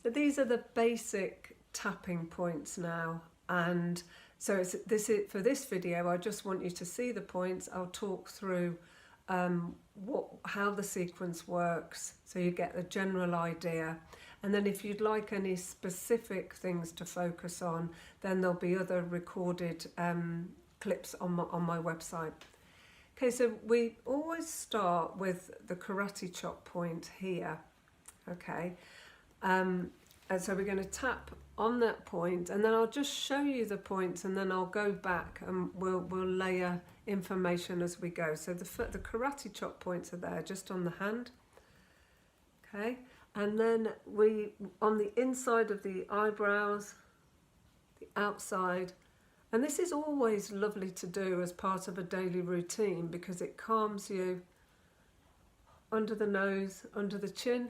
But these are the basic tapping points now, and so for this video I just want you to see the points. I'll talk through how the sequence works so you get a general idea, and then if you'd like any specific things to focus on, then there'll be other recorded clips on my website. Okay, so we always start with the karate chop point here. Okay, and so we're going to tap on that point, and then I'll just show you the points, and then I'll go back and we'll layer information as we go. So the karate chop points are there just on the hand. Okay, and then we on the inside of the eyebrows, the outside. And this is always lovely to do as part of a daily routine because it calms you under the nose, under the chin.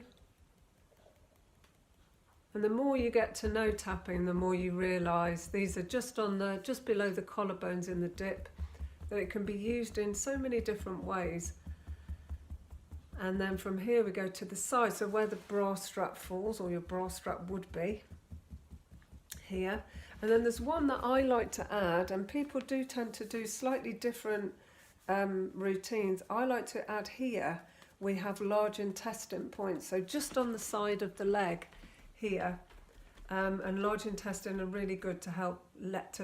And the more you get to know tapping, the more you realise these are just below the collarbones in the dip, that it can be used in so many different ways. And then from here we go to the side, so where the bra strap falls, or your bra strap would be, here. And then there's one that I like to add, and people do tend to do slightly different routines. I like to add here, we have large intestine points, so just on the side of the leg here. And large intestine are really good to help let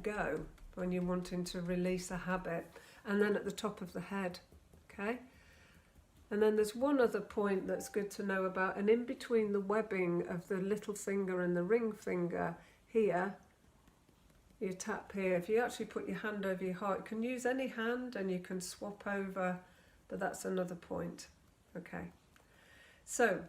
go when you're wanting to release a habit. And then at the top of the head, okay? And then there's one other point that's good to know about, and in between the webbing of the little finger and the ring finger, here, you tap here. If you actually put your hand over your heart, you can use any hand and you can swap over, but that's another point. Okay, so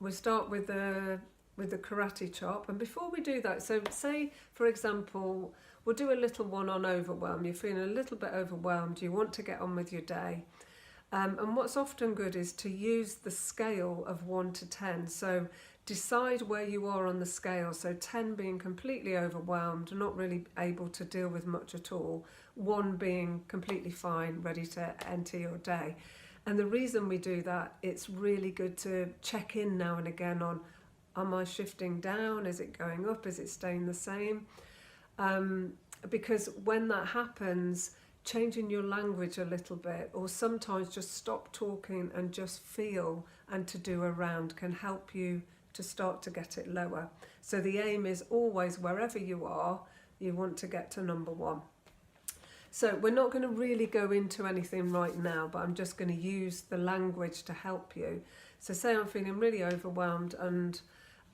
we start with the karate chop, and before we do that, so say for example, we'll do a little one on overwhelm. You're feeling a little bit overwhelmed, you want to get on with your day. And what's often good is to use the scale of 1 to 10. So decide where you are on the scale. So 10 being completely overwhelmed, not really able to deal with much at all. 1 being completely fine, ready to enter your day. And the reason we do that, it's really good to check in now and again on, am I shifting down? Is it going up? Is it staying the same? Because when that happens, changing your language a little bit, or sometimes just stop talking and just feel, and to do a round can help you to start to get it lower. So the aim is always, wherever you are, you want to get to number 1. So we're not going to really go into anything right now, but I'm just going to use the language to help you. So say I'm feeling really overwhelmed and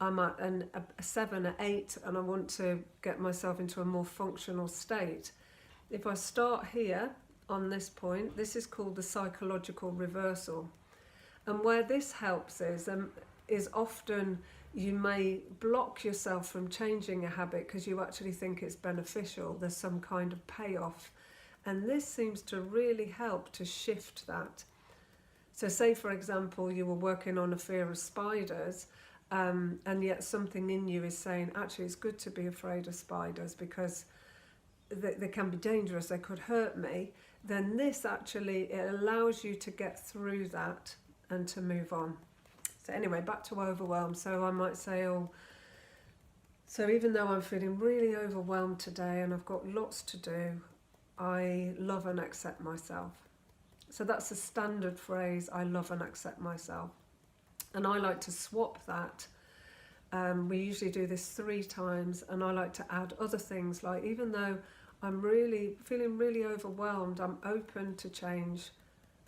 I'm at a 7, an 8, and I want to get myself into a more functional state. If I start here on this point, this is called the psychological reversal. And where this helps is often you may block yourself from changing a habit because you actually think it's beneficial. There's some kind of payoff. And this seems to really help to shift that. So say, for example, you were working on a fear of spiders, and yet something in you is saying, actually, it's good to be afraid of spiders because they can be dangerous, they could hurt me. Then this actually, it allows you to get through that and to move on. So anyway, back to overwhelm. So I might say, so even though I'm feeling really overwhelmed today and I've got lots to do, I love and accept myself. So that's a standard phrase, I love and accept myself. And I like to swap that. We usually do this 3 times, and I like to add other things, like even though I'm really feeling really overwhelmed, I'm open to change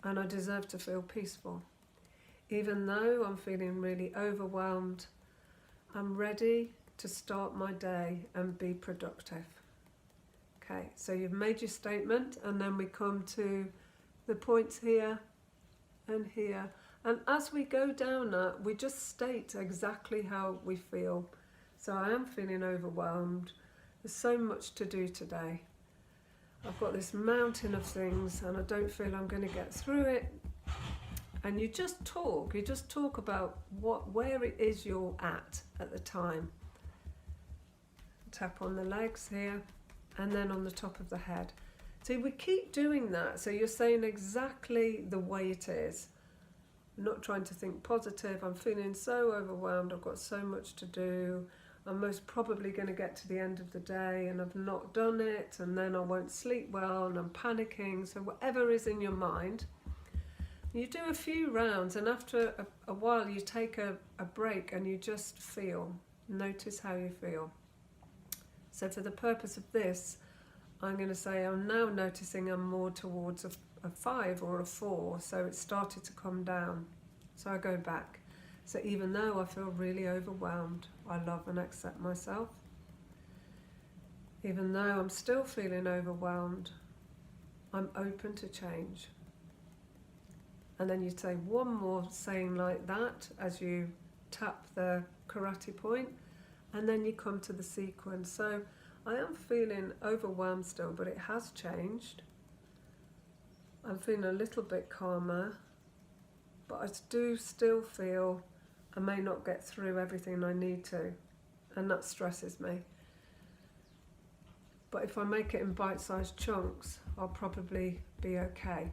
and I deserve to feel peaceful. Even though I'm feeling really overwhelmed, I'm ready to start my day and be productive. Okay, so you've made your statement, and then we come to the points here and here. And as we go down that, we just state exactly how we feel. So I am feeling overwhelmed. There's so much to do today. I've got this mountain of things and I don't feel I'm going to get through it. And you just talk about where it is you're at the time. Tap on the legs here and then on the top of the head. So we keep doing that. So you're saying exactly the way it is. I'm not trying to think positive. I'm feeling so overwhelmed. I've got so much to do. I'm most probably going to get to the end of the day and I've not done it, and then I won't sleep well and I'm panicking. So whatever is in your mind, you do a few rounds, and after a while you take a break and you just feel. Notice how you feel. So for the purpose of this, I'm going to say I'm now noticing I'm more towards a 5 or a 4, so it started to come down. So I go back. So even though I feel really overwhelmed, I love and accept myself. Even though I'm still feeling overwhelmed, I'm open to change. And then you say one more saying like that as you tap the karate point, and then you come to the sequence. So I am feeling overwhelmed still, but it has changed. I'm feeling a little bit calmer, but I do still feel I may not get through everything I need to, and that stresses me. But if I make it in bite-sized chunks, I'll probably be okay.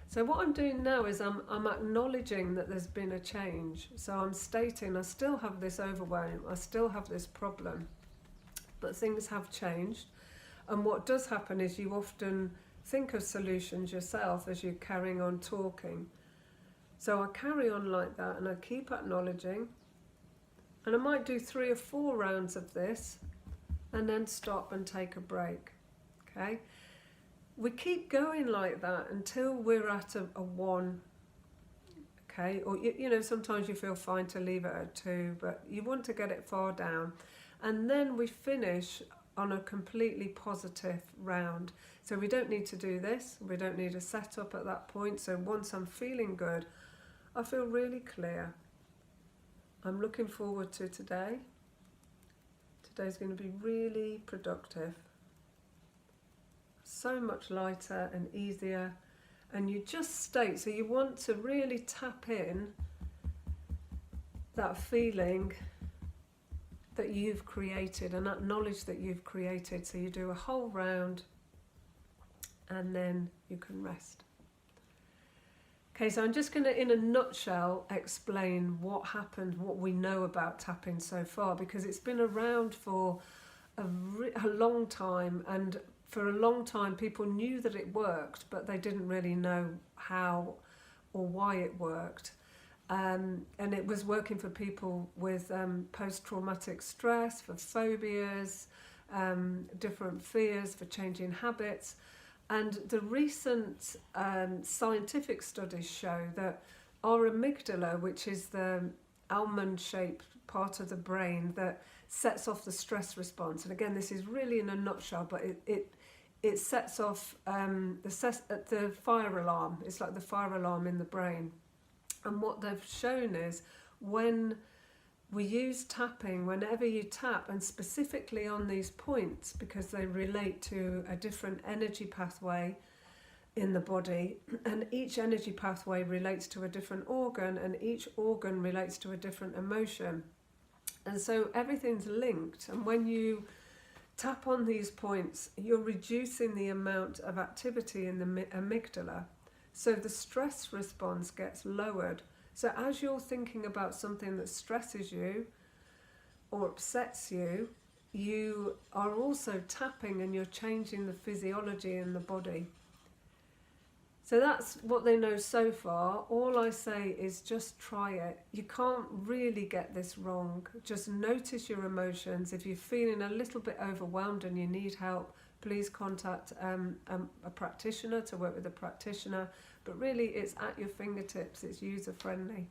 So what I'm doing now is I'm acknowledging that there's been a change. So I'm stating I still have this overwhelm, I still have this problem, but things have changed. And what does happen is you often think of solutions yourself as you're carrying on talking. So I carry on like that and I keep acknowledging, and I might do 3 or 4 rounds of this and then stop and take a break. Okay? We keep going like that until we're at a 1. Okay? Or you know, sometimes you feel fine to leave it at 2, but you want to get it far down. And then we finish on a completely positive round. So we don't need to do this, we don't need a setup at that point. So once I'm feeling good, I feel really clear. I'm looking forward to today. Today's going to be really productive. So much lighter and easier. And you just state, so you want to really tap in that feeling that you've created and acknowledge that you've created. So you do a whole round and then you can rest. Okay, so I'm just going to, in a nutshell, explain what happened, what we know about tapping so far, because it's been around for a long time, and for a long time people knew that it worked, but they didn't really know how or why it worked. And it was working for people with post-traumatic stress, for phobias, different fears, for changing habits. And the recent scientific studies show that our amygdala, which is the almond-shaped part of the brain that sets off the stress response, and again, this is really in a nutshell, but it sets off the fire alarm. It's like the fire alarm in the brain. And what they've shown is when we use tapping, whenever you tap, and specifically on these points, because they relate to a different energy pathway in the body, and each energy pathway relates to a different organ, and each organ relates to a different emotion. And so everything's linked, and when you tap on these points, you're reducing the amount of activity in the amygdala. So the stress response gets lowered. So as you're thinking about something that stresses you or upsets you, you are also tapping and you're changing the physiology in the body. So that's what they know so far. All I say is just try it. You can't really get this wrong. Just notice your emotions. If you're feeling a little bit overwhelmed and you need help, please contact a practitioner to work with a practitioner. But really, it's at your fingertips. It's user-friendly.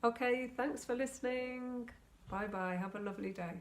Okay, thanks for listening. Bye-bye. Have a lovely day.